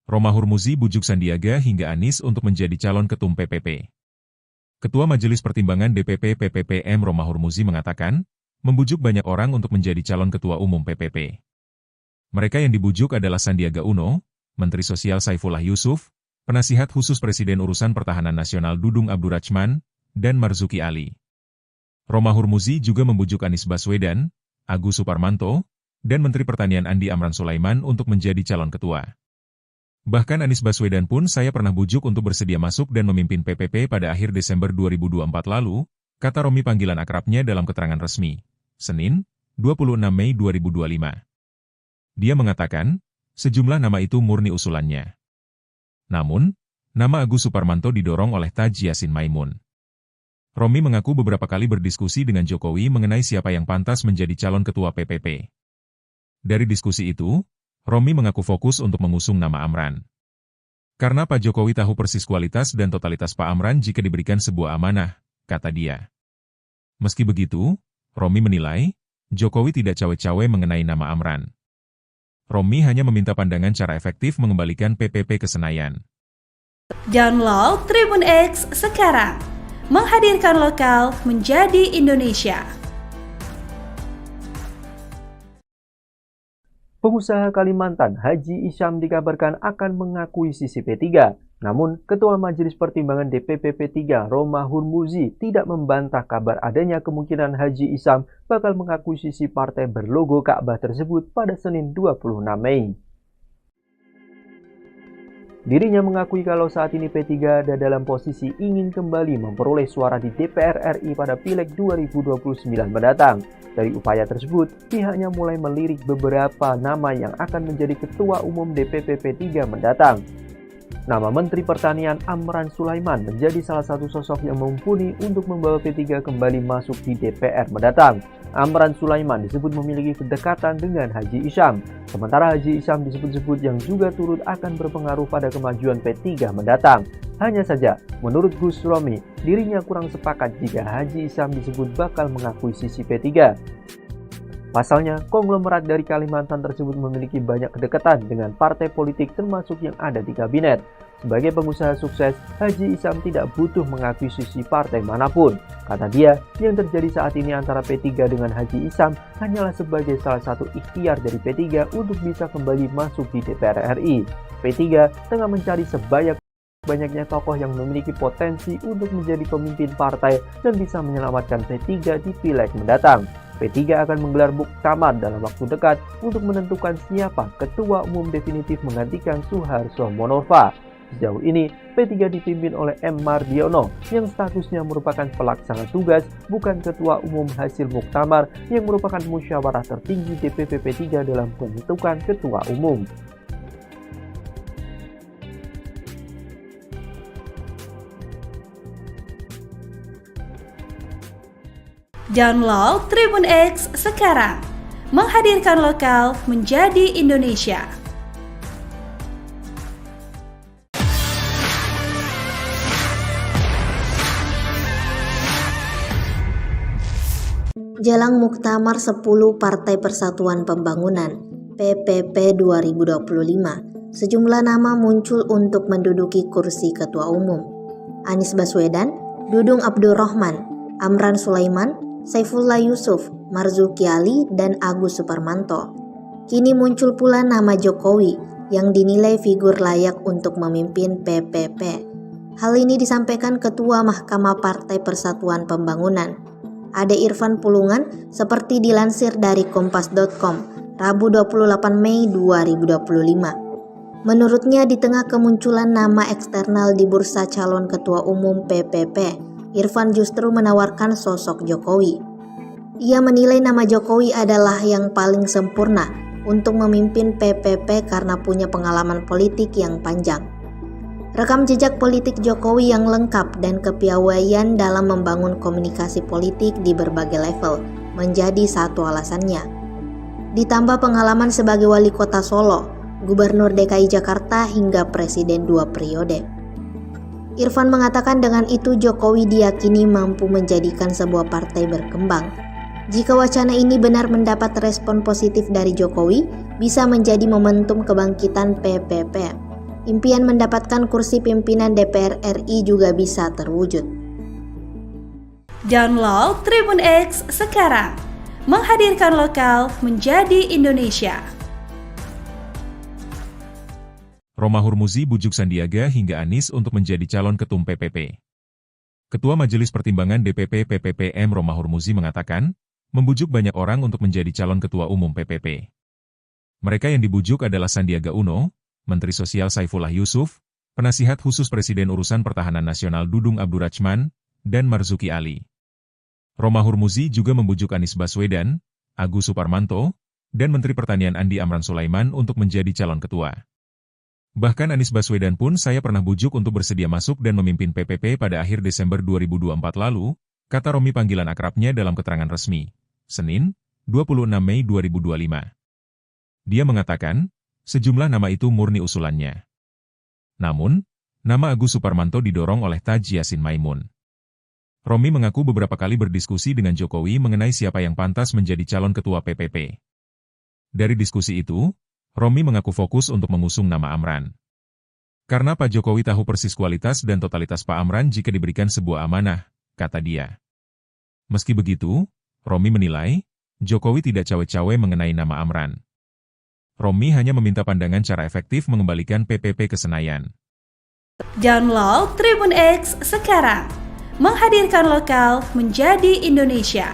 Romahur Muzi bujuk Sandiaga hingga Anies untuk menjadi calon ketum PPP. Ketua Majelis Pertimbangan DPP PPPM Romahur Muzi mengatakan, membujuk banyak orang untuk menjadi calon ketua umum PPP. Mereka yang dibujuk adalah Sandiaga Uno, Menteri Sosial Saifullah Yusuf, Penasihat Khusus Presiden Urusan Pertahanan Nasional Dudung Abdurrachman, dan Marzuki Ali. Romahur Muzi juga membujuk Anies Baswedan, Agus Suparmanto, dan Menteri Pertanian Andi Amran Sulaiman untuk menjadi calon ketua. Bahkan Anies Baswedan pun saya pernah bujuk untuk bersedia masuk dan memimpin PPP pada akhir Desember 2024 lalu, kata Romi panggilan akrabnya dalam keterangan resmi, Senin, 26 Mei 2025. Dia mengatakan, sejumlah nama itu murni usulannya. Namun, nama Agus Suparmanto didorong oleh Taji Yassin Maimun. Romi mengaku beberapa kali berdiskusi dengan Jokowi mengenai siapa yang pantas menjadi calon ketua PPP. Dari diskusi itu, Romi mengaku fokus untuk mengusung nama Amran. Karena Pak Jokowi tahu persis kualitas dan totalitas Pak Amran jika diberikan sebuah amanah, kata dia. Meski begitu, Romi menilai, Jokowi tidak cawe-cawe mengenai nama Amran. Romi hanya meminta pandangan cara efektif mengembalikan PPP ke Senayan. Download Tribun X sekarang, menghadirkan lokal menjadi Indonesia. Pengusaha Kalimantan Haji Isyam dikabarkan akan mengakuisisi P3. Namun, Ketua Majelis Pertimbangan DPP P3 Romahur Muzi tidak membantah kabar adanya kemungkinan Haji Isyam bakal mengakuisisi partai berlogo Ka'bah tersebut pada Senin 26 Mei. Dirinya mengakui kalau saat ini P3 ada dalam posisi ingin kembali memperoleh suara di DPR RI pada Pileg 2029 mendatang. Dari upaya tersebut, pihaknya mulai melirik beberapa nama yang akan menjadi Ketua Umum DPP P3 mendatang. Nama Menteri Pertanian Amran Sulaiman menjadi salah satu sosok yang mumpuni untuk membawa P3 kembali masuk di DPR mendatang. Amran Sulaiman disebut memiliki kedekatan dengan Haji Isyam. Sementara Haji Isyam disebut-sebut yang juga turut akan berpengaruh pada kemajuan P3 mendatang. Hanya saja, menurut Gus Romi, dirinya kurang sepakat jika Haji Isyam disebut bakal mengakuisisi P3. Pasalnya, konglomerat dari Kalimantan tersebut memiliki banyak kedekatan dengan partai politik termasuk yang ada di kabinet. Sebagai pengusaha sukses, Haji Isyam tidak butuh mengakuisisi partai manapun. Kata dia, yang terjadi saat ini antara P3 dengan Haji Isyam hanyalah sebagai salah satu ikhtiar dari P3 untuk bisa kembali masuk di DPR RI. P3 tengah mencari banyaknya tokoh yang memiliki potensi untuk menjadi pemimpin partai dan bisa menyelamatkan P3 di Pileg mendatang. P3 akan menggelar muktamar dalam waktu dekat untuk menentukan siapa ketua umum definitif menggantikan Suharto Monoarfa. Sejauh ini, P3 dipimpin oleh M. Mardiono yang statusnya merupakan pelaksana tugas, bukan ketua umum hasil muktamar yang merupakan musyawarah tertinggi DPP P3 dalam pembentukan ketua umum. Download Tribun X sekarang, menghadirkan lokal menjadi Indonesia. Jelang Muktamar 10 Partai Persatuan Pembangunan PPP 2025, sejumlah nama muncul untuk menduduki kursi Ketua Umum. Anies Baswedan, Dudung Abdurrahman, Amran Sulaiman, Saifullah Yusuf, Marzuki Ali, dan Agus Suparmanto. Kini muncul pula nama Jokowi yang dinilai figur layak untuk memimpin PPP. Hal ini disampaikan Ketua Mahkamah Partai Persatuan Pembangunan, Ade Irfan Pulungan, seperti dilansir dari kompas.com, Rabu 28 Mei 2025. Menurutnya, di tengah kemunculan nama eksternal di bursa calon ketua umum PPP, Irfan justru menawarkan sosok Jokowi. Ia menilai nama Jokowi adalah yang paling sempurna untuk memimpin PPP karena punya pengalaman politik yang panjang. Rekam jejak politik Jokowi yang lengkap dan kepiawaian dalam membangun komunikasi politik di berbagai level menjadi satu alasannya. Ditambah pengalaman sebagai wali kota Solo, gubernur DKI Jakarta hingga presiden 2 periode. Irfan mengatakan dengan itu Jokowi diyakini mampu menjadikan sebuah partai berkembang. Jika wacana ini benar mendapat respon positif dari Jokowi, bisa menjadi momentum kebangkitan PPP. impian mendapatkan kursi pimpinan DPR RI juga bisa terwujud. Download Tribun X sekarang, menghadirkan lokal menjadi Indonesia. Romahur Muzi bujuk Sandiaga hingga Anies untuk menjadi calon ketum PPP. Ketua Majelis Pertimbangan DPP PPPM Romahur Muzi mengatakan, membujuk banyak orang untuk menjadi calon ketua umum PPP. Mereka yang dibujuk adalah Sandiaga Uno, Menteri Sosial Saifullah Yusuf, Penasihat Khusus Presiden Urusan Pertahanan Nasional Dudung Abdurrachman, dan Marzuki Ali. Romahur Muzi juga membujuk Anies Baswedan, Agus Suparmanto, dan Menteri Pertanian Andi Amran Sulaiman untuk menjadi calon ketua. Bahkan Anies Baswedan pun saya pernah bujuk untuk bersedia masuk dan memimpin PPP pada akhir Desember 2024 lalu, kata Romi panggilan akrabnya dalam keterangan resmi, Senin, 26 Mei 2025. Dia mengatakan, sejumlah nama itu murni usulannya. Namun, nama Agus Suparmanto didorong oleh Taji Yassin Maimun. Romi mengaku beberapa kali berdiskusi dengan Jokowi mengenai siapa yang pantas menjadi calon ketua PPP. Dari diskusi itu, Romi mengaku fokus untuk mengusung nama Amran. Karena Pak Jokowi tahu persis kualitas dan totalitas Pak Amran jika diberikan sebuah amanah, kata dia. Meski begitu, Romi menilai, Jokowi tidak cawe-cawe mengenai nama Amran. Romi hanya meminta pandangan cara efektif mengembalikan PPP ke Senayan. Download Tribun X sekarang, menghadirkan lokal menjadi Indonesia.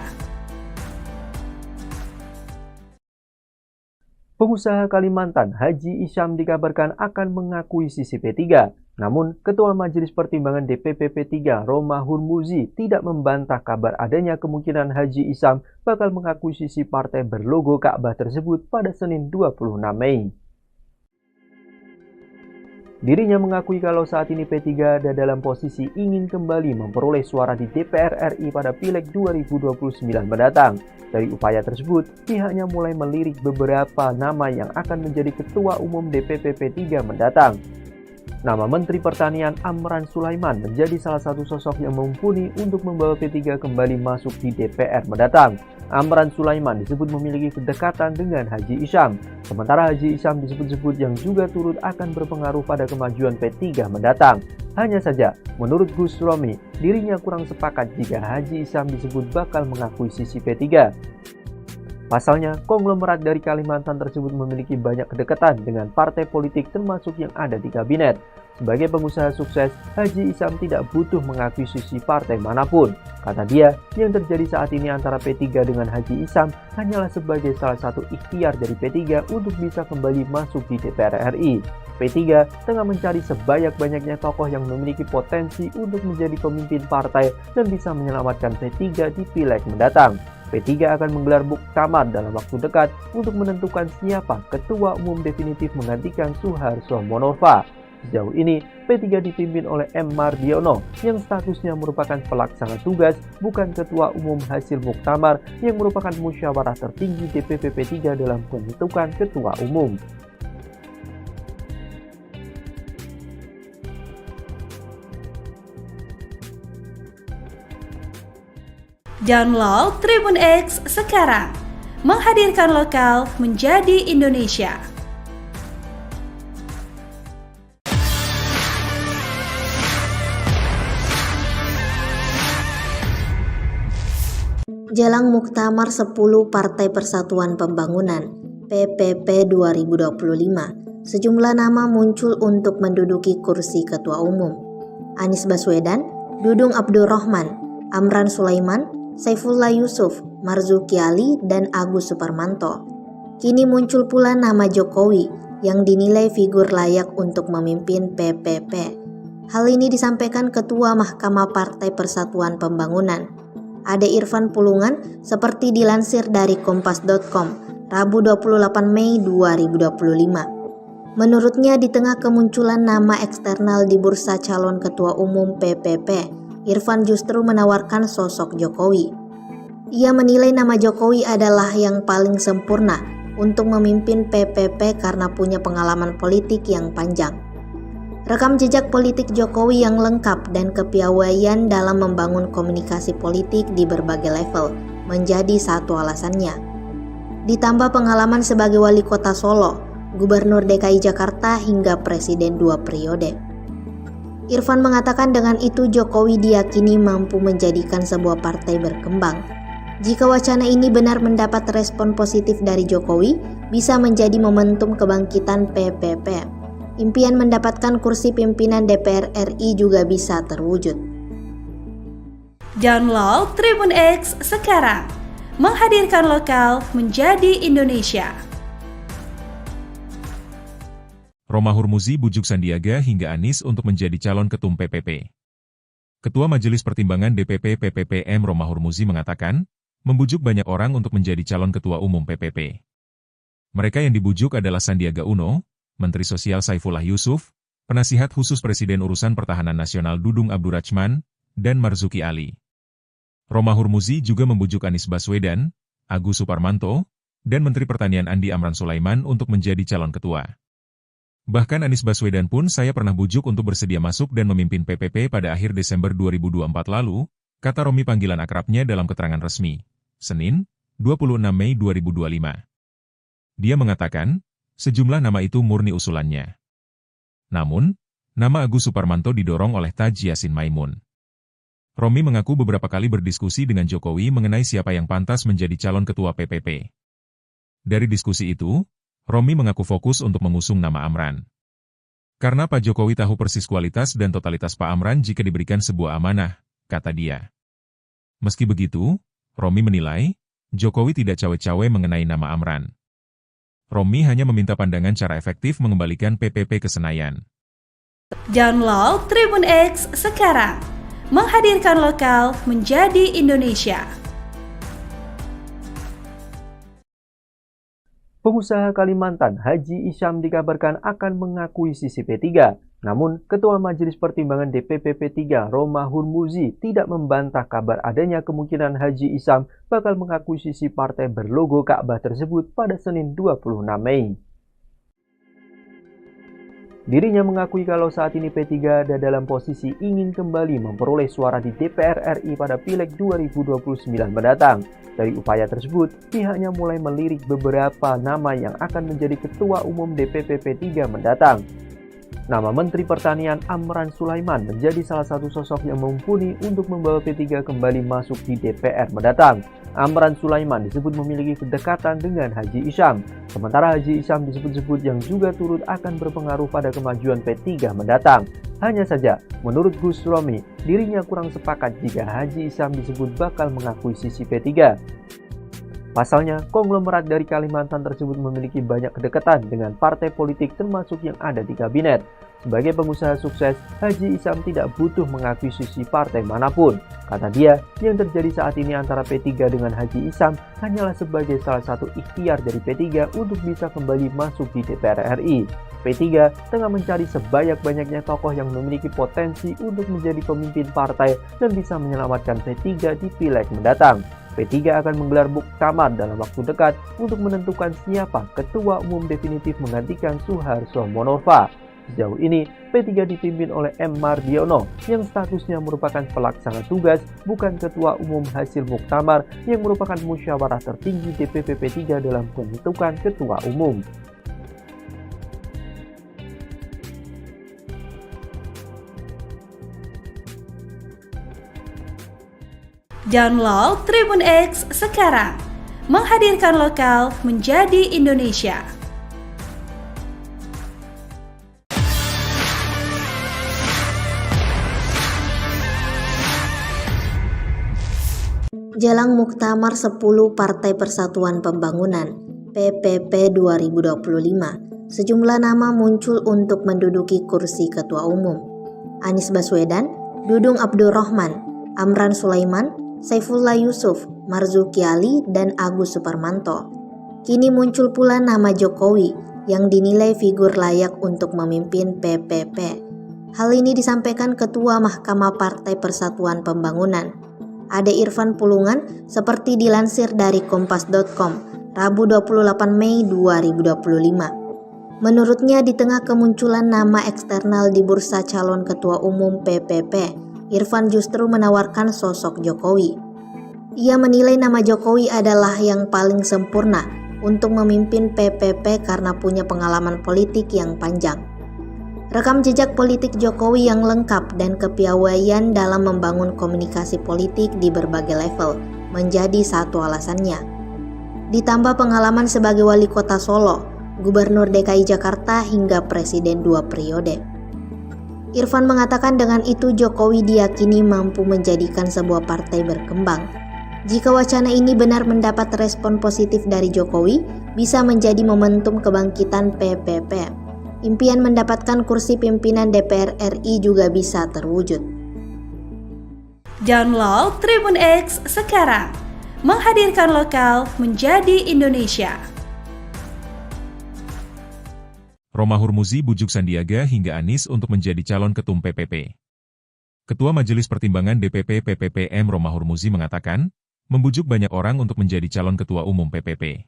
Pengusaha Kalimantan Haji Isyam dikabarkan akan mengakuisisi P3. Namun, Ketua Majelis Pertimbangan DPP P3 Romahur Muzi tidak membantah kabar adanya kemungkinan Haji Isyam bakal mengakuisisi partai berlogo Ka'bah tersebut pada Senin 26 Mei. Dirinya mengakui kalau saat ini P3 ada dalam posisi ingin kembali memperoleh suara di DPR RI pada Pileg 2029 mendatang. Dari upaya tersebut, pihaknya mulai melirik beberapa nama yang akan menjadi Ketua Umum DPP P3 mendatang. Nama Menteri Pertanian Amran Sulaiman menjadi salah satu sosok yang mumpuni untuk membawa P3 kembali masuk di DPR mendatang. Amran Sulaiman disebut memiliki kedekatan dengan Haji Isyam. Sementara Haji Isyam disebut-sebut yang juga turut akan berpengaruh pada kemajuan P3 mendatang. Hanya saja, menurut Gus Romi, dirinya kurang sepakat jika Haji Isyam disebut bakal mengakuisisi P3. Pasalnya, konglomerat dari Kalimantan tersebut memiliki banyak kedekatan dengan partai politik termasuk yang ada di kabinet. Sebagai pengusaha sukses, Haji Isyam tidak butuh mengakuisisi partai manapun. Kata dia, yang terjadi saat ini antara P3 dengan Haji Isyam hanyalah sebagai salah satu ikhtiar dari P3 untuk bisa kembali masuk di DPR RI. P3 tengah mencari sebanyak-banyaknya tokoh yang memiliki potensi untuk menjadi pemimpin partai dan bisa menyelamatkan P3 di Pileg mendatang. P3 akan menggelar muktamar dalam waktu dekat untuk menentukan siapa ketua umum definitif menggantikan Suharto Monoarfa. Sejauh ini, P3 dipimpin oleh M. Mardiono yang statusnya merupakan pelaksana tugas, bukan ketua umum hasil muktamar yang merupakan musyawarah tertinggi DPP P3 dalam pembentukan ketua umum. Download Tribun X sekarang, menghadirkan lokal menjadi Indonesia. Jelang Muktamar 10 Partai Persatuan Pembangunan PPP 2025, sejumlah nama muncul untuk menduduki kursi ketua umum. Anies Baswedan, Dudung Abdurrahman, Amran Sulaiman, Saifullah Yusuf, Marzuki Ali, dan Agus Suparmanto. Kini muncul pula nama Jokowi yang dinilai figur layak untuk memimpin PPP. Hal ini disampaikan Ketua Mahkamah Partai Persatuan Pembangunan, Ade Irfan Pulungan, seperti dilansir dari Kompas.com, Rabu 28 Mei 2025. Menurutnya, di tengah kemunculan nama eksternal di bursa calon ketua umum PPP, Irfan justru menawarkan sosok Jokowi. Ia menilai nama Jokowi adalah yang paling sempurna untuk memimpin PPP karena punya pengalaman politik yang panjang. Rekam jejak politik Jokowi yang lengkap dan kepiawaian dalam membangun komunikasi politik di berbagai level menjadi satu alasannya. Ditambah pengalaman sebagai wali kota Solo, Gubernur DKI Jakarta hingga Presiden 2 periode. Irfan mengatakan dengan itu Jokowi diyakini mampu menjadikan sebuah partai berkembang. Jika wacana ini benar mendapat respon positif dari Jokowi, bisa menjadi momentum kebangkitan PPP. Impian mendapatkan kursi pimpinan DPR RI juga bisa terwujud. Download Tribun X sekarang, menghadirkan lokal menjadi Indonesia. Romahur Muzi bujuk Sandiaga hingga Anies untuk menjadi calon ketum PPP. Ketua Majelis Pertimbangan DPP PPPM Romahur Muzi mengatakan, membujuk banyak orang untuk menjadi calon ketua umum PPP. Mereka yang dibujuk adalah Sandiaga Uno, Menteri Sosial Saifullah Yusuf, Penasihat Khusus Presiden Urusan Pertahanan Nasional Dudung Abdurrachman, dan Marzuki Ali. Romahur Muzi juga membujuk Anies Baswedan, Agus Suparmanto, dan Menteri Pertanian Andi Amran Sulaiman untuk menjadi calon ketua. Bahkan Anies Baswedan pun saya pernah bujuk untuk bersedia masuk dan memimpin PPP pada akhir Desember 2024 lalu, kata Romi panggilan akrabnya dalam keterangan resmi, Senin, 26 Mei 2025. Dia mengatakan, sejumlah nama itu murni usulannya. Namun, nama Agus Suparmanto didorong oleh Taji Yassin Maimun. Romi mengaku beberapa kali berdiskusi dengan Jokowi mengenai siapa yang pantas menjadi calon ketua PPP. Dari diskusi itu, Romi mengaku fokus untuk mengusung nama Amran. Karena Pak Jokowi tahu persis kualitas dan totalitas Pak Amran jika diberikan sebuah amanah, kata dia. Meski begitu, Romi menilai, Jokowi tidak cawe-cawe mengenai nama Amran. Romi hanya meminta pandangan cara efektif mengembalikan PPP ke Senayan. Download Tribun X sekarang, menghadirkan lokal menjadi Indonesia. Pengusaha Kalimantan Haji Isyam dikabarkan akan mengakuisisi P3. Namun, Ketua Majelis Pertimbangan DPP P3 Romahur Muzi tidak membantah kabar adanya kemungkinan Haji Isyam bakal mengakuisisi partai berlogo Ka'bah tersebut pada Senin 26 Mei. Dirinya mengakui kalau saat ini P3 ada dalam posisi ingin kembali memperoleh suara di DPR RI pada Pileg 2029 mendatang. Dari upaya tersebut, pihaknya mulai melirik beberapa nama yang akan menjadi Ketua Umum DPP P3 mendatang. Nama Menteri Pertanian Amran Sulaiman menjadi salah satu sosok yang mumpuni untuk membawa P3 kembali masuk di DPR mendatang. Amran Sulaiman disebut memiliki kedekatan dengan Haji Isyam. Sementara Haji Isyam disebut-sebut yang juga turut akan berpengaruh pada kemajuan P3 mendatang. Hanya saja, menurut Gus Romi, dirinya kurang sepakat jika Haji Isyam disebut bakal mengakuisisi P3. Pasalnya, konglomerat dari Kalimantan tersebut memiliki banyak kedekatan dengan partai politik termasuk yang ada di kabinet. Sebagai pengusaha sukses, Haji Isyam tidak butuh mengakuisisi partai manapun. Kata dia, yang terjadi saat ini antara P3 dengan Haji Isyam hanyalah sebagai salah satu ikhtiar dari P3 untuk bisa kembali masuk di DPR RI. P3 tengah mencari sebanyak-banyaknya tokoh yang memiliki potensi untuk menjadi pemimpin partai dan bisa menyelamatkan P3 di Pileg mendatang. P3 akan menggelar muktamar dalam waktu dekat untuk menentukan siapa ketua umum definitif menggantikan Suharto Monoarfa. Sejauh ini, P3 dipimpin oleh M. Mardiono yang statusnya merupakan pelaksana tugas, bukan ketua umum hasil muktamar yang merupakan musyawarah tertinggi DPP P3 dalam pembentukan ketua umum. Download Tribun X sekarang, menghadirkan lokal menjadi Indonesia. Jelang Muktamar 10 Partai Persatuan Pembangunan PPP 2025, sejumlah nama muncul untuk menduduki kursi ketua umum. Anies Baswedan, Dudung Abdurrahman, Amran Sulaiman, Saifullah Yusuf, Marzuki Ali, dan Agus Suparmanto. Kini muncul pula nama Jokowi yang dinilai figur layak untuk memimpin PPP. Hal ini disampaikan Ketua Mahkamah Partai Persatuan Pembangunan, Ade Irfan Pulungan, seperti dilansir dari kompas.com, Rabu 28 Mei 2025. Menurutnya, di tengah kemunculan nama eksternal di bursa calon ketua umum PPP, Irfan justru menawarkan sosok Jokowi. Ia menilai nama Jokowi adalah yang paling sempurna untuk memimpin PPP karena punya pengalaman politik yang panjang. Rekam jejak politik Jokowi yang lengkap dan kepiawaian dalam membangun komunikasi politik di berbagai level menjadi satu alasannya. Ditambah pengalaman sebagai wali kota Solo, Gubernur DKI Jakarta hingga Presiden 2 periode. Irfan mengatakan dengan itu Jokowi diyakini mampu menjadikan sebuah partai berkembang. Jika wacana ini benar mendapat respon positif dari Jokowi, bisa menjadi momentum kebangkitan PPP. Impian mendapatkan kursi pimpinan DPR RI juga bisa terwujud. Download Tribun X sekarang, menghadirkan lokal menjadi Indonesia. Romahur Muzi bujuk Sandiaga hingga Anies untuk menjadi calon ketum PPP. Ketua Majelis Pertimbangan DPP PPPM Romahur Muzi mengatakan, membujuk banyak orang untuk menjadi calon ketua umum PPP.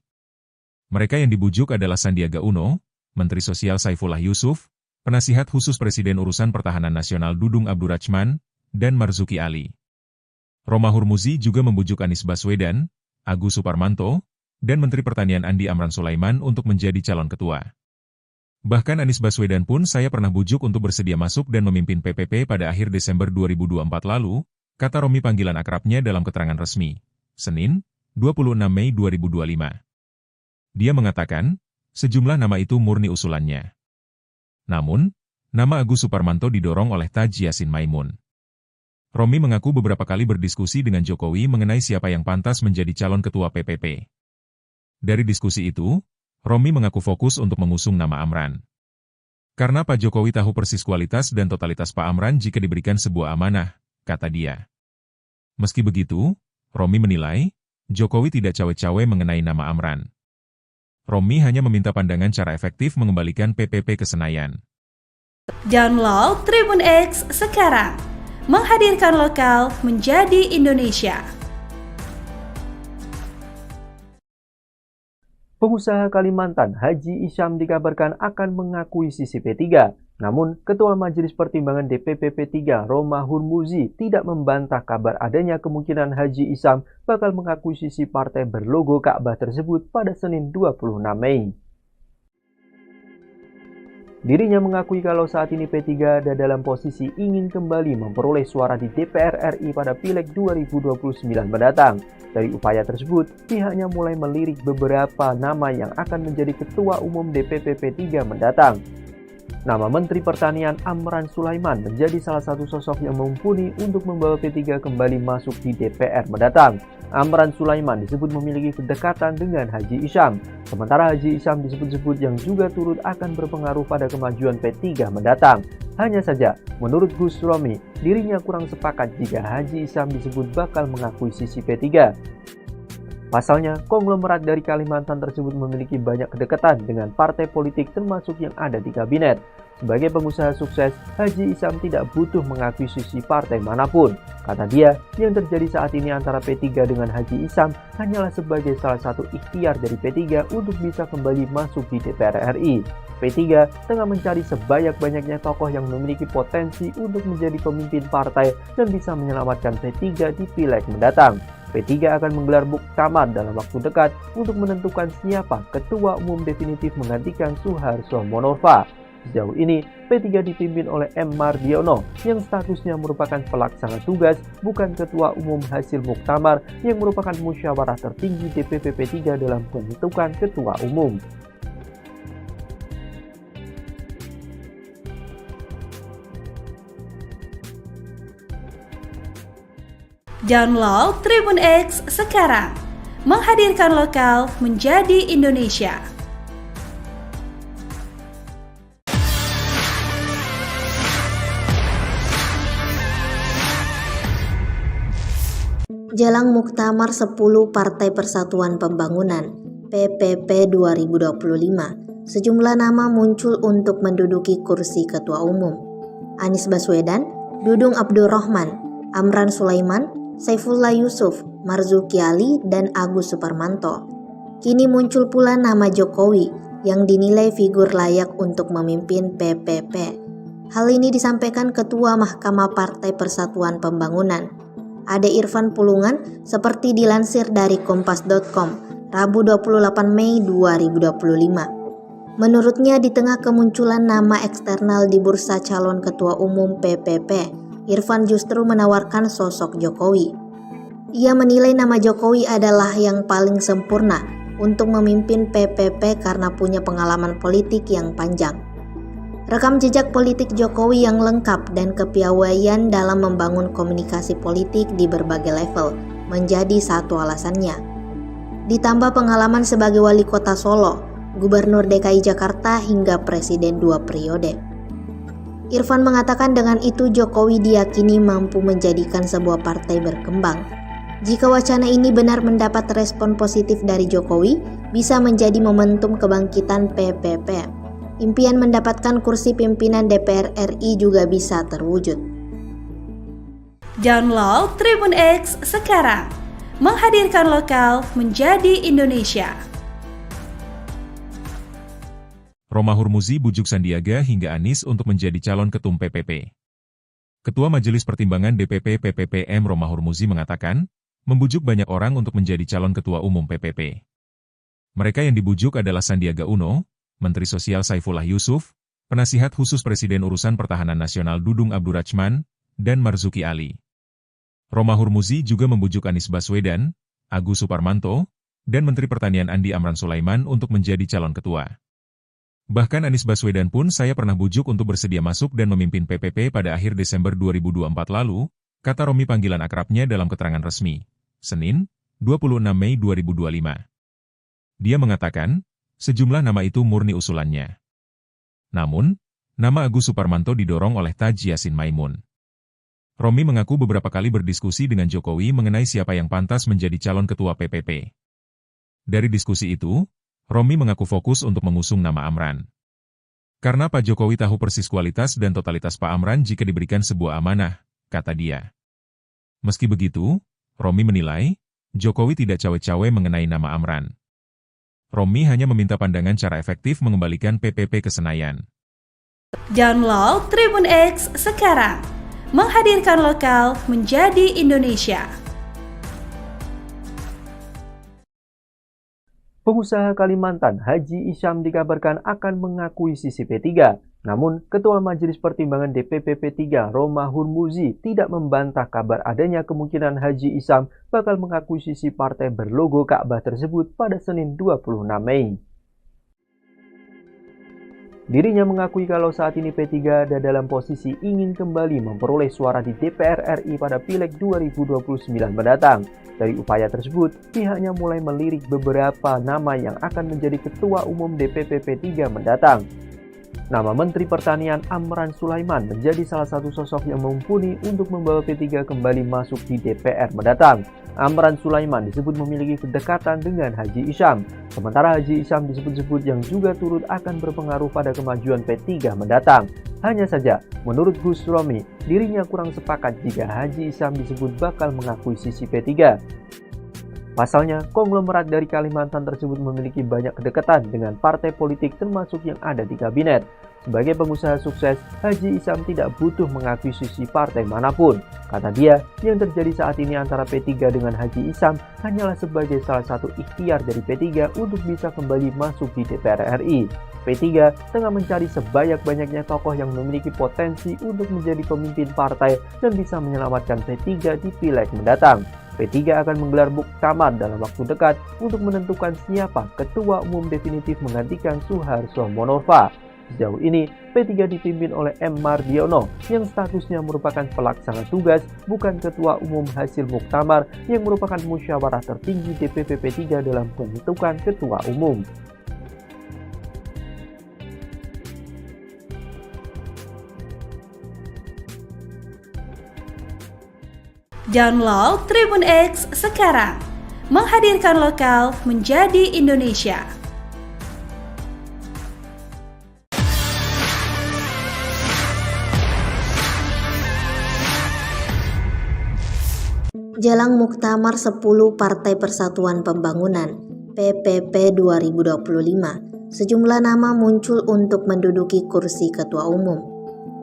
Mereka yang dibujuk adalah Sandiaga Uno, Menteri Sosial Saifullah Yusuf, Penasihat Khusus Presiden Urusan Pertahanan Nasional Dudung Abdurrachman, dan Marzuki Ali. Romahur Muzi juga membujuk Anies Baswedan, Agus Suparmanto, dan Menteri Pertanian Andi Amran Sulaiman untuk menjadi calon ketua. Bahkan Anies Baswedan pun saya pernah bujuk untuk bersedia masuk dan memimpin PPP pada akhir Desember 2024 lalu, kata Romi panggilan akrabnya dalam keterangan resmi, Senin, 26 Mei 2025. Dia mengatakan, sejumlah nama itu murni usulannya. Namun, nama Agus Suparmanto didorong oleh Taji Yassin Maimun. Romi mengaku beberapa kali berdiskusi dengan Jokowi mengenai siapa yang pantas menjadi calon ketua PPP. Dari diskusi itu, Romi mengaku fokus untuk mengusung nama Amran. Karena Pak Jokowi tahu persis kualitas dan totalitas Pak Amran jika diberikan sebuah amanah, kata dia. Meski begitu, Romi menilai, Jokowi tidak cawe-cawe mengenai nama Amran. Romi hanya meminta pandangan cara efektif mengembalikan PPP ke Senayan. Download Tribun X sekarang, menghadirkan lokal menjadi Indonesia. Pengusaha Kalimantan Haji Isyam dikabarkan akan mengakui sisi P3. Namun, Ketua Majelis Pertimbangan DPP P3 Romahur Muzi tidak membantah kabar adanya kemungkinan Haji Isyam bakal mengakui sisi partai berlogo Ka'bah tersebut pada Senin 26 Mei. Dirinya mengakui kalau saat ini P3 ada dalam posisi ingin kembali memperoleh suara di DPR RI pada Pileg 2029 mendatang. Dari upaya tersebut, pihaknya mulai melirik beberapa nama yang akan menjadi Ketua Umum DPP P3 mendatang. Nama Menteri Pertanian Amran Sulaiman menjadi salah satu sosok yang mumpuni untuk membawa P3 kembali masuk di DPR mendatang. Amran Sulaiman disebut memiliki kedekatan dengan Haji Isyam, sementara Haji Isyam disebut-sebut yang juga turut akan berpengaruh pada kemajuan P3 mendatang. Hanya saja, menurut Gus Romi, dirinya kurang sepakat jika Haji Isyam disebut bakal mengakui sisi P3. Pasalnya, konglomerat dari Kalimantan tersebut memiliki banyak kedekatan dengan partai politik termasuk yang ada di kabinet. Sebagai pengusaha sukses, Haji Isyam tidak butuh mengakui sisi partai manapun. Kata dia, yang terjadi saat ini antara P3 dengan Haji Isyam hanyalah sebagai salah satu ikhtiar dari P3 untuk bisa kembali masuk di DPR RI. P3 tengah mencari sebanyak-banyaknya tokoh yang memiliki potensi untuk menjadi pemimpin partai dan bisa menyelamatkan P3 di Pileg mendatang. P3 akan menggelar muktamar dalam waktu dekat untuk menentukan siapa ketua umum definitif menggantikan Suharto Monoarfa. Sejauh ini, P3 dipimpin oleh M. Mardiono yang statusnya merupakan pelaksana tugas, bukan ketua umum hasil muktamar yang merupakan musyawarah tertinggi DPP P3 dalam pembentukan ketua umum. Download Tribun X sekarang, menghadirkan lokal menjadi Indonesia. Jelang Muktamar 10 Partai Persatuan Pembangunan PPP 2025, sejumlah nama muncul untuk menduduki kursi ketua umum. Anies Baswedan, Dudung Abdurrahman, Amran Sulaiman, Saifullah Yusuf, Marzuki Ali, dan Agus Suparmanto. Kini muncul pula nama Jokowi yang dinilai figur layak untuk memimpin PPP. Hal ini disampaikan Ketua Mahkamah Partai Persatuan Pembangunan, Ade Irfan Pulungan, seperti dilansir dari Kompas.com. Rabu 28 Mei 2025. Menurutnya di tengah kemunculan nama eksternal di bursa calon ketua umum PPP, Irfan justru menawarkan sosok Jokowi. Ia menilai nama Jokowi adalah yang paling sempurna untuk memimpin PPP karena punya pengalaman politik yang panjang. Rekam jejak politik Jokowi yang lengkap dan kepiawaian dalam membangun komunikasi politik di berbagai level menjadi satu alasannya. Ditambah pengalaman sebagai wali kota Solo, gubernur DKI Jakarta hingga presiden 2 periode. Irfan mengatakan dengan itu Jokowi diyakini mampu menjadikan sebuah partai berkembang. Jika wacana ini benar mendapat respon positif dari Jokowi, bisa menjadi momentum kebangkitan PPP. Impian mendapatkan kursi pimpinan DPR RI juga bisa terwujud. Download Tribun X sekarang, menghadirkan lokal menjadi Indonesia. Romahur Muzi bujuk Sandiaga hingga Anies untuk menjadi calon ketum PPP. Ketua Majelis Pertimbangan DPP PPPM Romahur Muzi mengatakan, membujuk banyak orang untuk menjadi calon ketua umum PPP. Mereka yang dibujuk adalah Sandiaga Uno, Menteri Sosial Saifullah Yusuf, Penasihat Khusus Presiden Urusan Pertahanan Nasional Dudung Abdurrachman, dan Marzuki Ali. Romahur Muzi juga membujuk Anies Baswedan, Agus Suparmanto, dan Menteri Pertanian Andi Amran Sulaiman untuk menjadi calon ketua. Bahkan Anies Baswedan pun saya pernah bujuk untuk bersedia masuk dan memimpin PPP pada akhir Desember 2024 lalu, kata Romi panggilan akrabnya dalam keterangan resmi, Senin, 26 Mei 2025. Dia mengatakan, sejumlah nama itu murni usulannya. Namun, nama Agus Suparmanto didorong oleh Taji Yassin Maimun. Romi mengaku beberapa kali berdiskusi dengan Jokowi mengenai siapa yang pantas menjadi calon ketua PPP. Dari diskusi itu, Romi mengaku fokus untuk mengusung nama Amran. Karena Pak Jokowi tahu persis kualitas dan totalitas Pak Amran jika diberikan sebuah amanah, kata dia. Meski begitu, Romi menilai, Jokowi tidak cawe-cawe mengenai nama Amran. Romi hanya meminta pandangan cara efektif mengembalikan PPP ke Senayan. Download Tribun X sekarang, menghadirkan lokal menjadi Indonesia. Pengusaha Kalimantan Haji Isyam dikabarkan akan mengakuisisi P3. Namun, Ketua Majelis Pertimbangan DPP P3 Romahur Muzi tidak membantah kabar adanya kemungkinan Haji Isyam bakal mengakuisisi partai berlogo Ka'bah tersebut pada Senin 26 Mei. Dirinya mengakui kalau saat ini P3 ada dalam posisi ingin kembali memperoleh suara di DPR RI pada Pileg 2029 mendatang. Dari upaya tersebut, pihaknya mulai melirik beberapa nama yang akan menjadi Ketua Umum DPP P3 mendatang. Nama Menteri Pertanian Amran Sulaiman menjadi salah satu sosok yang mumpuni untuk membawa P3 kembali masuk di DPR mendatang. Amran Sulaiman disebut memiliki kedekatan dengan Haji Isyam. Sementara Haji Isyam disebut-sebut yang juga turut akan berpengaruh pada kemajuan P3 mendatang. Hanya saja, menurut Gus Romi, dirinya kurang sepakat jika Haji Isyam disebut bakal mengakuisisi P3. Pasalnya, konglomerat dari Kalimantan tersebut memiliki banyak kedekatan dengan partai politik termasuk yang ada di kabinet. Sebagai pengusaha sukses, Haji Isyam tidak butuh mengakuisisi partai manapun. Kata dia, yang terjadi saat ini antara P3 dengan Haji Isyam hanyalah sebagai salah satu ikhtiar dari P3 untuk bisa kembali masuk di DPR RI. P3 tengah mencari sebanyak-banyaknya tokoh yang memiliki potensi untuk menjadi pemimpin partai dan bisa menyelamatkan P3 di Pileg mendatang. P3 akan menggelar muktamar dalam waktu dekat untuk menentukan siapa ketua umum definitif menggantikan Suharto Monoarfa. Sejauh ini, P3 dipimpin oleh M. Mardiono yang statusnya merupakan pelaksana tugas, bukan ketua umum hasil muktamar yang merupakan musyawarah tertinggi DPP P3 dalam pembentukan ketua umum. Download Tribun X sekarang, menghadirkan lokal menjadi Indonesia. Jelang Muktamar 10 Partai Persatuan Pembangunan PPP 2025, sejumlah nama muncul untuk menduduki kursi ketua umum.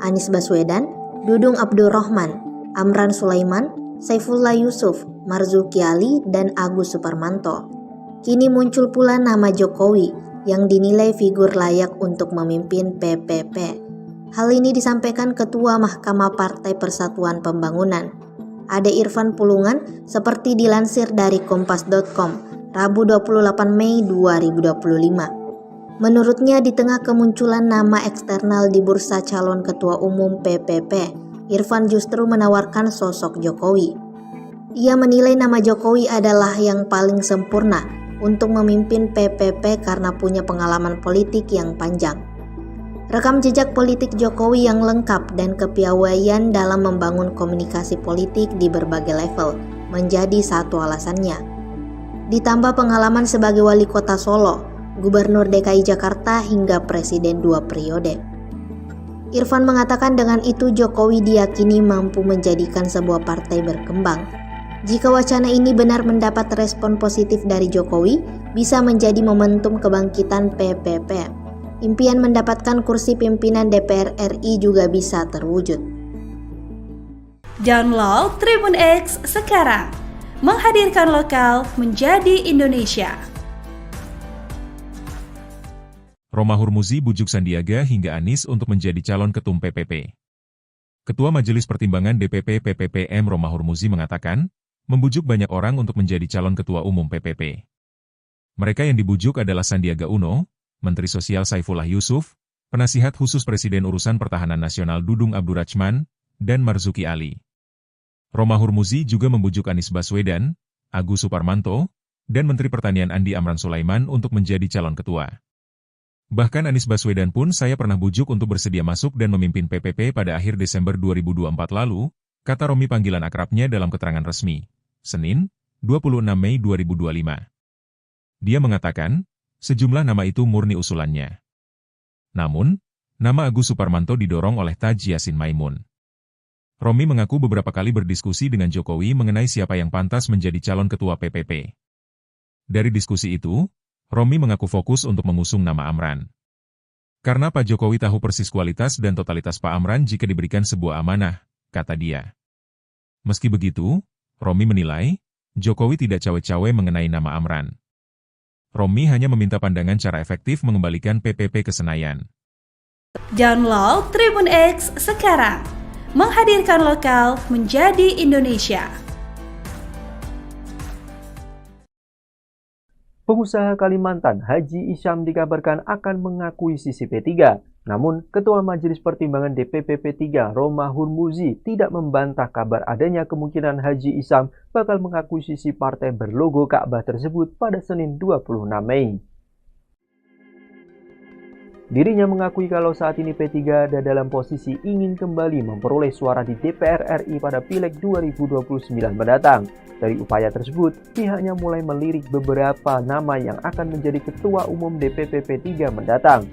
Anies Baswedan, Dudung Abdurrahman, Amran Sulaiman, Saifullah Yusuf, Marzuki Ali, dan Agus Suparmanto. Kini muncul pula nama Jokowi yang dinilai figur layak untuk memimpin PPP. Hal ini disampaikan Ketua Mahkamah Partai Persatuan Pembangunan, Ade Irfan Pulungan, seperti dilansir dari kompas.com, Rabu 28 Mei 2025. Menurutnya, di tengah kemunculan nama eksternal di bursa calon ketua umum PPP, Irfan justru menawarkan sosok Jokowi. Ia menilai nama Jokowi adalah yang paling sempurna untuk memimpin PPP karena punya pengalaman politik yang panjang. Rekam jejak politik Jokowi yang lengkap dan kepiawaian dalam membangun komunikasi politik di berbagai level menjadi satu alasannya. Ditambah pengalaman sebagai wali kota Solo, Gubernur DKI Jakarta hingga Presiden 2 periode. Irfan mengatakan dengan itu Jokowi diyakini mampu menjadikan sebuah partai berkembang. Jika wacana ini benar mendapat respon positif dari Jokowi, bisa menjadi momentum kebangkitan PPP. Impian mendapatkan kursi pimpinan DPR RI juga bisa terwujud. Download Tribun X sekarang, menghadirkan lokal menjadi Indonesia. Romahur Muzi bujuk Sandiaga hingga Anies untuk menjadi calon ketum PPP. Ketua Majelis Pertimbangan DPP PPPM Romahur Muzi mengatakan, membujuk banyak orang untuk menjadi calon ketua umum PPP. Mereka yang dibujuk adalah Sandiaga Uno, Menteri Sosial Saifullah Yusuf, Penasihat Khusus Presiden Urusan Pertahanan Nasional Dudung Abdurrachman, dan Marzuki Ali. Romahur Muzi juga membujuk Anies Baswedan, Agus Suparmanto, dan Menteri Pertanian Andi Amran Sulaiman untuk menjadi calon ketua. Bahkan Anies Baswedan pun saya pernah bujuk untuk bersedia masuk dan memimpin PPP pada akhir Desember 2024 lalu, kata Romi panggilan akrabnya dalam keterangan resmi, Senin, 26 Mei 2025. Dia mengatakan, sejumlah nama itu murni usulannya. Namun, nama Agus Suparmanto didorong oleh Taji Yassin Maimun. Romi mengaku beberapa kali berdiskusi dengan Jokowi mengenai siapa yang pantas menjadi calon ketua PPP. Dari diskusi itu, Romi mengaku fokus untuk mengusung nama Amran. Karena Pak Jokowi tahu persis kualitas dan totalitas Pak Amran jika diberikan sebuah amanah, kata dia. Meski begitu, Romi menilai, Jokowi tidak cawe-cawe mengenai nama Amran. Romi hanya meminta pandangan cara efektif mengembalikan PPP ke Senayan. Download Tribun X sekarang, menghadirkan lokal menjadi Indonesia. Pengusaha Kalimantan Haji Isyam dikabarkan akan mengakuisisi P3. Namun, Ketua Majelis Pertimbangan DPP P3 Romahur Muzi tidak membantah kabar adanya kemungkinan Haji Isyam bakal mengakuisisi partai berlogo Ka'bah tersebut pada Senin 26 Mei. Dirinya mengakui kalau saat ini P3 ada dalam posisi ingin kembali memperoleh suara di DPR RI pada Pileg 2029 mendatang. Dari upaya tersebut, pihaknya mulai melirik beberapa nama yang akan menjadi Ketua Umum DPP P3 mendatang.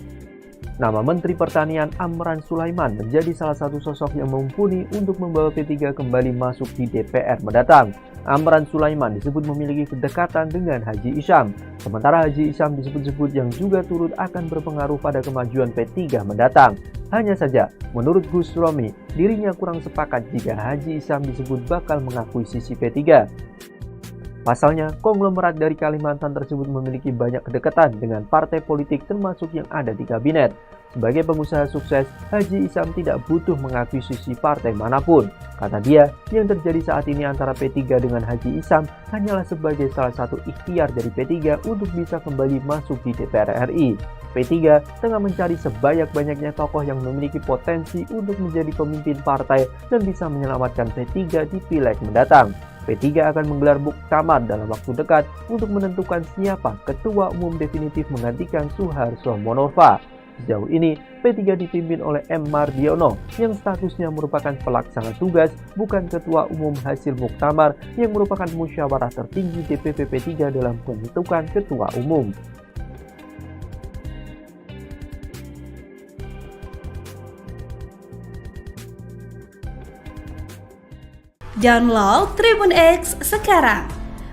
Nama Menteri Pertanian Amran Sulaiman menjadi salah satu sosok yang mumpuni untuk membawa P3 kembali masuk di DPR mendatang. Amran Sulaiman disebut memiliki kedekatan dengan Haji Isyam, sementara Haji Isyam disebut-sebut yang juga turut akan berpengaruh pada kemajuan P3 mendatang. Hanya saja, menurut Gus Romi, dirinya kurang sepakat jika Haji Isyam disebut bakal mengakuisisi P3. Pasalnya, konglomerat dari Kalimantan tersebut memiliki banyak kedekatan dengan partai politik termasuk yang ada di kabinet. Sebagai pengusaha sukses, Haji Isyam tidak butuh mengakuisisi partai manapun. Kata dia, yang terjadi saat ini antara P3 dengan Haji Isyam hanyalah sebagai salah satu ikhtiar dari P3 untuk bisa kembali masuk di DPR RI. P3 tengah mencari sebanyak-banyaknya tokoh yang memiliki potensi untuk menjadi pemimpin partai dan bisa menyelamatkan P3 di Pileg mendatang. P3 akan menggelar muktamar dalam waktu dekat untuk menentukan siapa ketua umum definitif menggantikan Suharto Monova. Sejauh ini, P3 dipimpin oleh M. Mardiono yang statusnya merupakan pelaksana tugas, bukan ketua umum hasil muktamar yang merupakan musyawarah tertinggi DPP P3 dalam pembentukan ketua umum. Download Tribun X sekarang,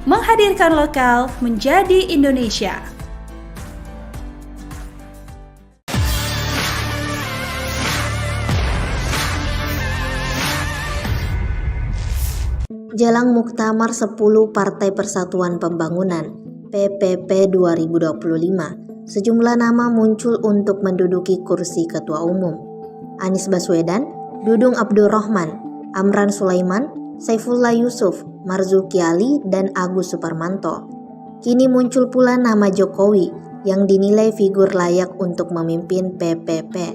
menghadirkan lokal menjadi Indonesia. Jelang muktamar 10 Partai Persatuan Pembangunan, PPP 2025, sejumlah nama muncul untuk menduduki kursi ketua umum. Anies Baswedan, Dudung Abdurrahman, Amran Sulaiman, Saifullah Yusuf, Marzuki Ali, dan Agus Suparmanto. Kini muncul pula nama Jokowi yang dinilai figur layak untuk memimpin PPP.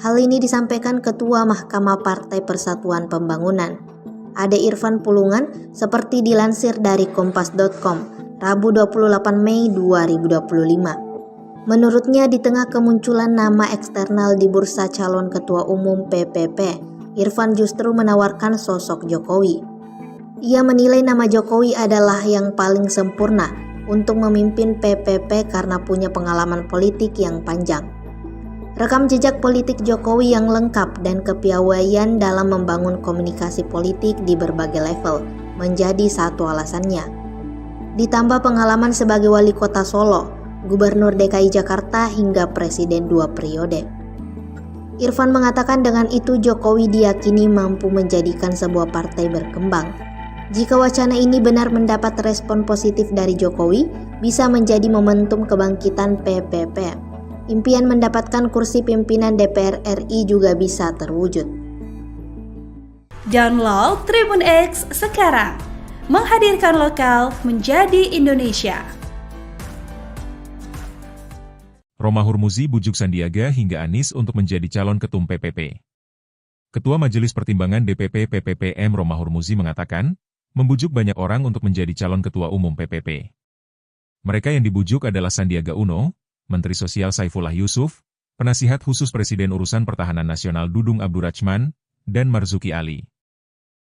Hal ini disampaikan Ketua Mahkamah Partai Persatuan Pembangunan, Ade Irfan Pulungan, seperti dilansir dari Kompas.com, Rabu 28 Mei 2025. Menurutnya, di tengah kemunculan nama eksternal di bursa calon ketua umum PPP, Irfan justru menawarkan sosok Jokowi. Ia menilai nama Jokowi adalah yang paling sempurna untuk memimpin PPP karena punya pengalaman politik yang panjang. Rekam jejak politik Jokowi yang lengkap dan kepiawaian dalam membangun komunikasi politik di berbagai level menjadi satu alasannya. Ditambah pengalaman sebagai wali kota Solo, Gubernur DKI Jakarta hingga Presiden 2 periode. Irfan mengatakan dengan itu Jokowi diyakini mampu menjadikan sebuah partai berkembang. Jika wacana ini benar mendapat respon positif dari Jokowi, bisa menjadi momentum kebangkitan PPP. Impian mendapatkan kursi pimpinan DPR RI juga bisa terwujud. Download Tribun X sekarang, menghadirkan lokal menjadi Indonesia. Romahur Muzi bujuk Sandiaga hingga Anies untuk menjadi calon ketum PPP. Ketua Majelis Pertimbangan DPP PPPM Romahur Muzi mengatakan, membujuk banyak orang untuk menjadi calon ketua umum PPP. Mereka yang dibujuk adalah Sandiaga Uno, Menteri Sosial Saifullah Yusuf, Penasihat Khusus Presiden Urusan Pertahanan Nasional Dudung Abdurrahman, dan Marzuki Ali.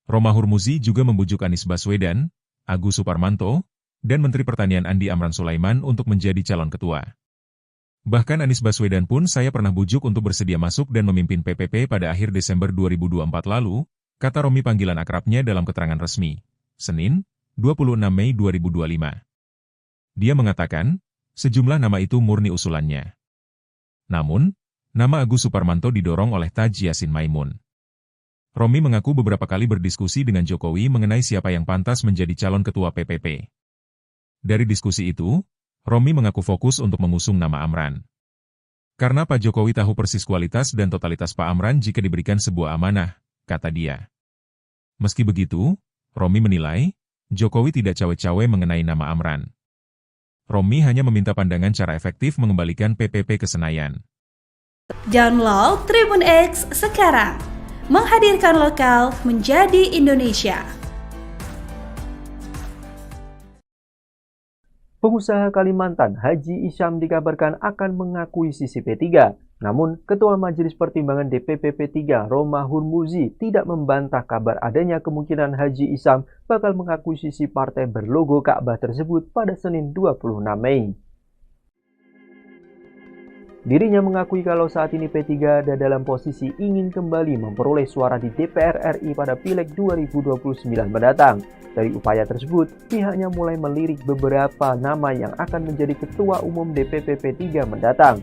Romahur Muzi juga membujuk Anies Baswedan, Agus Suparmanto, dan Menteri Pertanian Andi Amran Sulaiman untuk menjadi calon ketua. Bahkan Anies Baswedan pun saya pernah bujuk untuk bersedia masuk dan memimpin PPP pada akhir Desember 2024 lalu, kata Romi panggilan akrabnya dalam keterangan resmi, Senin, 26 Mei 2025. Dia mengatakan, sejumlah nama itu murni usulannya. Namun, nama Agus Suparmanto didorong oleh Taji Yasin Maimun. Romi mengaku beberapa kali berdiskusi dengan Jokowi mengenai siapa yang pantas menjadi calon ketua PPP. Dari diskusi itu, Romi mengaku fokus untuk mengusung nama Amran. Karena Pak Jokowi tahu persis kualitas dan totalitas Pak Amran jika diberikan sebuah amanah, kata dia. Meski begitu, Romi menilai, Jokowi tidak cawe-cawe mengenai nama Amran. Romi hanya meminta pandangan cara efektif mengembalikan PPP ke Senayan. Download Tribun X sekarang, menghadirkan lokal menjadi Indonesia. Pengusaha Kalimantan Haji Isyam dikabarkan akan mengakuisisi P3. Namun, Ketua Majelis Pertimbangan DPP P3 Romahur Muzi tidak membantah kabar adanya kemungkinan Haji Isyam bakal mengakuisisi partai berlogo Ka'bah tersebut pada Senin 26 Mei. Dirinya mengakui kalau saat ini P3 ada dalam posisi ingin kembali memperoleh suara di DPR RI pada Pileg 2029 mendatang. Dari upaya tersebut, pihaknya mulai melirik beberapa nama yang akan menjadi Ketua Umum DPP P3 mendatang.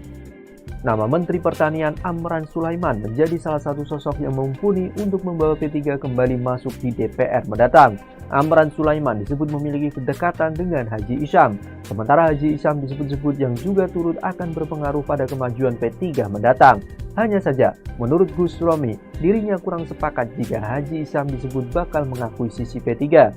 Nama Menteri Pertanian Amran Sulaiman menjadi salah satu sosok yang mumpuni untuk membawa P3 kembali masuk di DPR mendatang. Amran Sulaiman disebut memiliki kedekatan dengan Haji Isyam. Sementara Haji Isyam disebut-sebut yang juga turut akan berpengaruh pada kemajuan P3 mendatang. Hanya saja, menurut Gus Romi, dirinya kurang sepakat jika Haji Isyam disebut bakal mengakuisisi P3.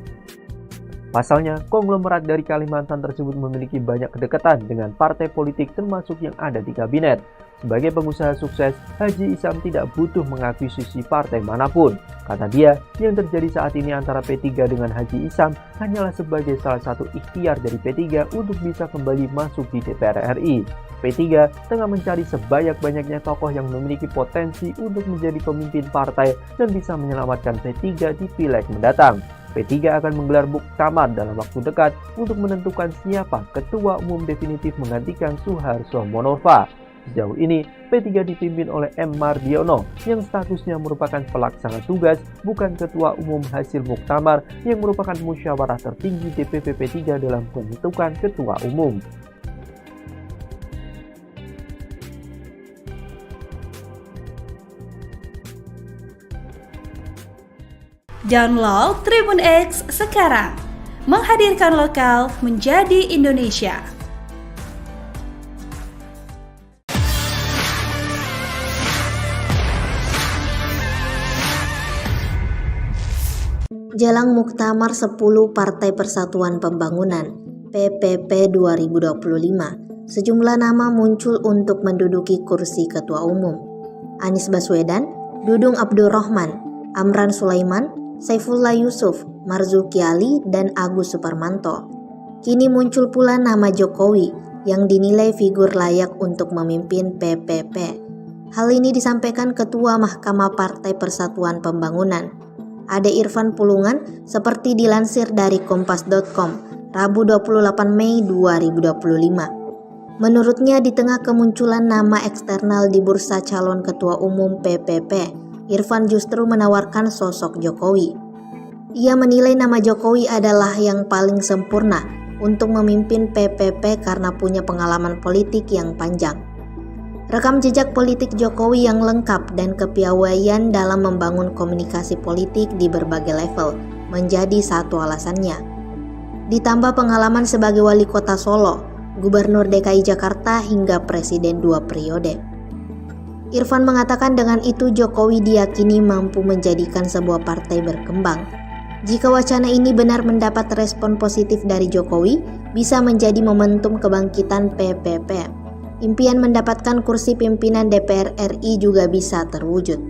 Pasalnya, konglomerat dari Kalimantan tersebut memiliki banyak kedekatan dengan partai politik termasuk yang ada di kabinet. Sebagai pengusaha sukses, Haji Isyam tidak butuh mengakuisisi partai manapun. Kata dia, yang terjadi saat ini antara P3 dengan Haji Isyam hanyalah sebagai salah satu ikhtiar dari P3 untuk bisa kembali masuk di DPR RI. P3 tengah mencari sebanyak-banyaknya tokoh yang memiliki potensi untuk menjadi pemimpin partai dan bisa menyelamatkan P3 di Pileg mendatang. P3 akan menggelar muktamar dalam waktu dekat untuk menentukan siapa ketua umum definitif menggantikan Suharto Monoarfa. Sejauh ini, P3 dipimpin oleh M. Mardiono yang statusnya merupakan pelaksana tugas, bukan ketua umum hasil muktamar yang merupakan musyawarah tertinggi DPP P3 dalam pembentukan ketua umum. Download Tribun X sekarang, menghadirkan lokal menjadi Indonesia. Jelang Muktamar 10 Partai Persatuan Pembangunan (PPP) 2025, sejumlah nama muncul untuk menduduki kursi Ketua Umum. Anies Baswedan, Dudung Abdurrahman, Amran Sulaiman, Saifullah Yusuf, Marzuki Ali, dan Agus Suparmanto. Kini muncul pula nama Jokowi yang dinilai figur layak untuk memimpin PPP. Hal ini disampaikan Ketua Mahkamah Partai Persatuan Pembangunan, Ade Irfan Pulungan, seperti dilansir dari kompas.com, Rabu 28 Mei 2025. Menurutnya, di tengah kemunculan nama eksternal di bursa calon ketua umum PPP, Irfan justru menawarkan sosok Jokowi. Ia menilai nama Jokowi adalah yang paling sempurna untuk memimpin PPP karena punya pengalaman politik yang panjang. Rekam jejak politik Jokowi yang lengkap dan kepiawaian dalam membangun komunikasi politik di berbagai level menjadi satu alasannya. Ditambah pengalaman sebagai wali kota Solo, Gubernur DKI Jakarta hingga Presiden 2 periode. Irfan mengatakan dengan itu Jokowi diyakini mampu menjadikan sebuah partai berkembang. Jika wacana ini benar mendapat respon positif dari Jokowi, bisa menjadi momentum kebangkitan PPP. Impian mendapatkan kursi pimpinan DPR RI juga bisa terwujud.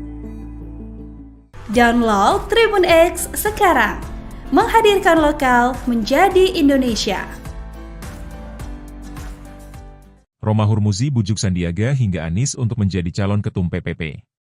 Download Tribun X sekarang, menghadirkan lokal menjadi Indonesia. Romahur Muzi bujuk Sandiaga hingga Anies untuk menjadi calon ketum PPP.